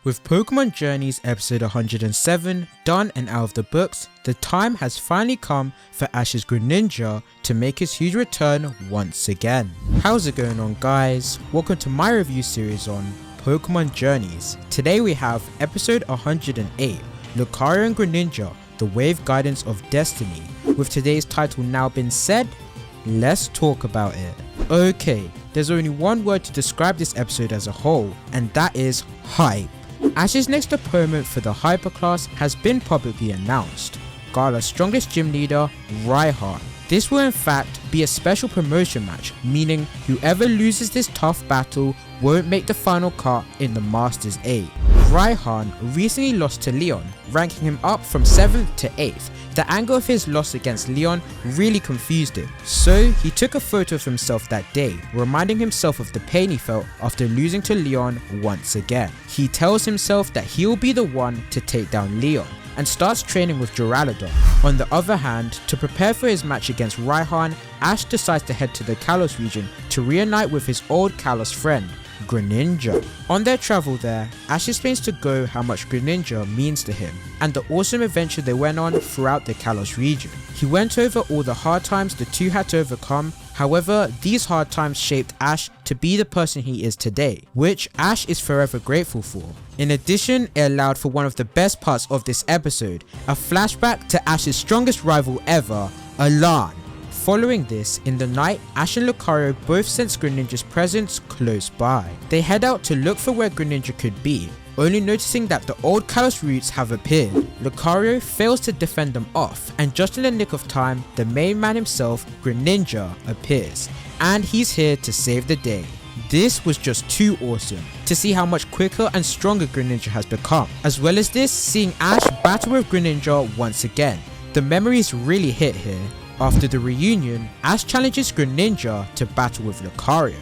With Pokemon Journeys episode 107 done and out of the books, the time has finally come for Ash's Greninja to make his huge return once again. How's it going on, guys? Welcome to my review series on Pokemon Journeys. Today we have episode 108, Lucario and Greninja, the Wave Guidance of Destiny. With today's title now been said, let's talk about it. Okay, there's only one word to describe this episode as a whole, and that is hype. Ash's next opponent for the Hyper class has been publicly announced, Gala's strongest gym leader, Raihan. This will in fact be a special promotion match, meaning whoever loses this tough battle won't make the final cut in the Masters 8. Raihan recently lost to Leon, ranking him up from 7th to 8th. The angle of his loss against Leon really confused him, so he took a photo of himself that day, reminding himself of the pain he felt after losing to Leon once again. He tells himself that he'll be the one to take down Leon, and starts training with Duraludon. On the other hand, to prepare for his match against Raihan, Ash decides to head to the Kalos region to reunite with his old Kalos friend, Greninja. On their travel there, Ash explains to Go how much Greninja means to him, and the awesome adventure they went on throughout the Kalos region. He went over all the hard times the two had to overcome. However, these hard times shaped Ash to be the person he is today, which Ash is forever grateful for. In addition, it allowed for one of the best parts of this episode, a flashback to Ash's strongest rival ever, Alan. Following this, in the night, Ash and Lucario both sense Greninja's presence close by. They head out to look for where Greninja could be, only noticing that the old Kalos roots have appeared. Lucario fails to defend them off, and just in the nick of time, the main man himself, Greninja, appears, and he's here to save the day. This was just too awesome, to see how much quicker and stronger Greninja has become. As well as this, seeing Ash battle with Greninja once again. The memories really hit here. After the reunion, Ash challenges Greninja to battle with Lucario,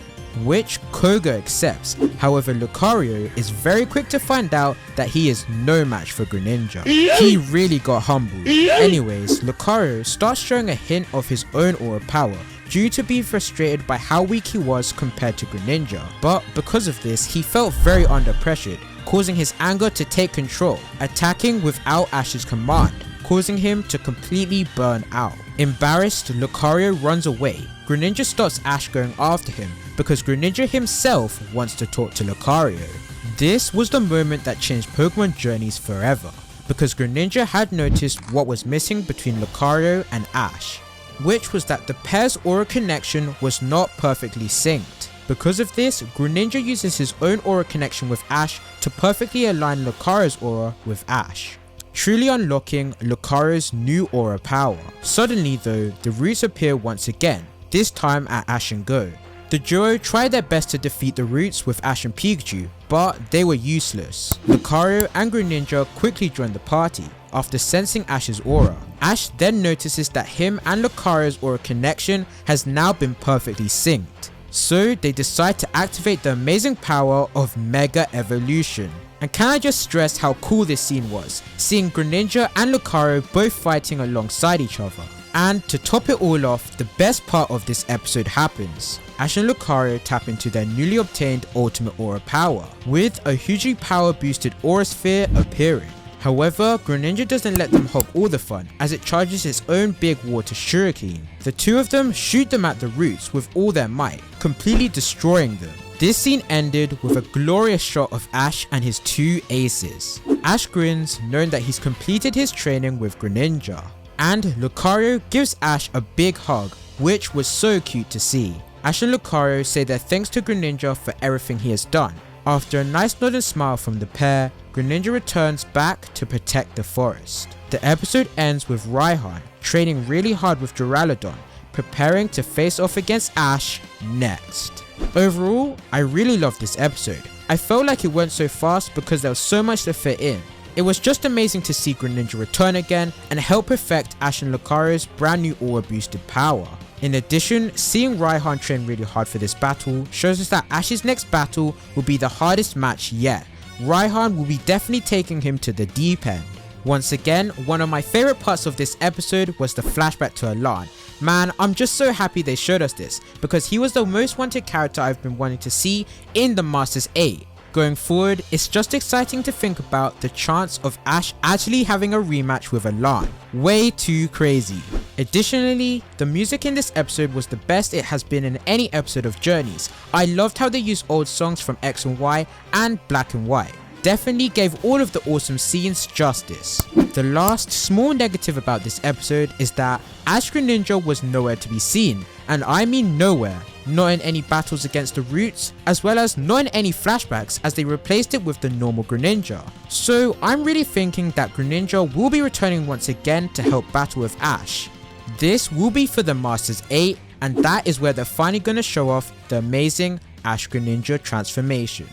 which Koga accepts. However, Lucario is very quick to find out that he is no match for Greninja. He really got humbled. Anyways, Lucario starts showing a hint of his own aura power, due to being frustrated by how weak he was compared to Greninja. But because of this, he felt very under pressure, causing his anger to take control, attacking without Ash's command, causing him to completely burn out. Embarrassed, Lucario runs away. Greninja stops Ash going after him because Greninja himself wants to talk to Lucario. This was the moment that changed Pokemon Journeys forever, because Greninja had noticed what was missing between Lucario and Ash, which was that the pair's aura connection was not perfectly synced. Because of this, Greninja uses his own aura connection with Ash to perfectly align Lucario's aura with Ash, truly unlocking Lucario's new aura power. Suddenly though, the roots appear once again, this time at Ash and Go. The duo tried their best to defeat the roots with Ash and Pikachu, but they were useless. Lucario and Greninja quickly joined the party after sensing Ash's aura. Ash then notices that him and Lucario's aura connection has now been perfectly synced, so they decide to activate the amazing power of Mega Evolution. And can I just stress how cool this scene was, seeing Greninja and Lucario both fighting alongside each other. And to top it all off, the best part of this episode happens. Ash and Lucario tap into their newly obtained ultimate aura power, with a hugely power boosted aura sphere appearing. However, Greninja doesn't let them have all the fun, as it charges its own big water shuriken. The two of them shoot them at the roots with all their might, completely destroying them. This scene ended with a glorious shot of Ash and his two aces. Ash grins, knowing that he's completed his training with Greninja, and Lucario gives Ash a big hug, which was so cute to see. Ash and Lucario say their thanks to Greninja for everything he has done. After a nice nod and smile from the pair, Greninja returns back to protect the forest. The episode ends with Raihan training really hard with Duraludon, preparing to face off against Ash next. Overall, I really loved this episode. I felt like it went so fast because there was so much to fit in. It was just amazing to see Greninja return again and help perfect Ash and Lucario's brand new aura boosted power. In addition, seeing Raihan train really hard for this battle shows us that Ash's next battle will be the hardest match yet. Raihan will be definitely taking him to the deep end. Once again, one of my favorite parts of this episode was the flashback to Alan. Man, I'm just so happy they showed us this, because he was the most wanted character I've been wanting to see in the Masters 8. Going forward, it's just exciting to think about the chance of Ash actually having a rematch with Alan. Way too crazy. Additionally, the music in this episode was the best it has been in any episode of Journeys. I loved how they used old songs from X and Y and Black and White. Definitely gave all of the awesome scenes justice. The last small negative about this episode is that Ash Greninja was nowhere to be seen, and I mean nowhere. Not in any battles against the Roots, as well as not in any flashbacks as they replaced it with the normal Greninja. So I'm really thinking that Greninja will be returning once again to help battle with Ash. This will be for the Masters 8, and that is where they're finally going to show off the amazing Ash Greninja transformation.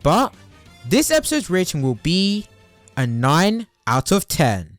But this episode's rating will be a 9 out of 10.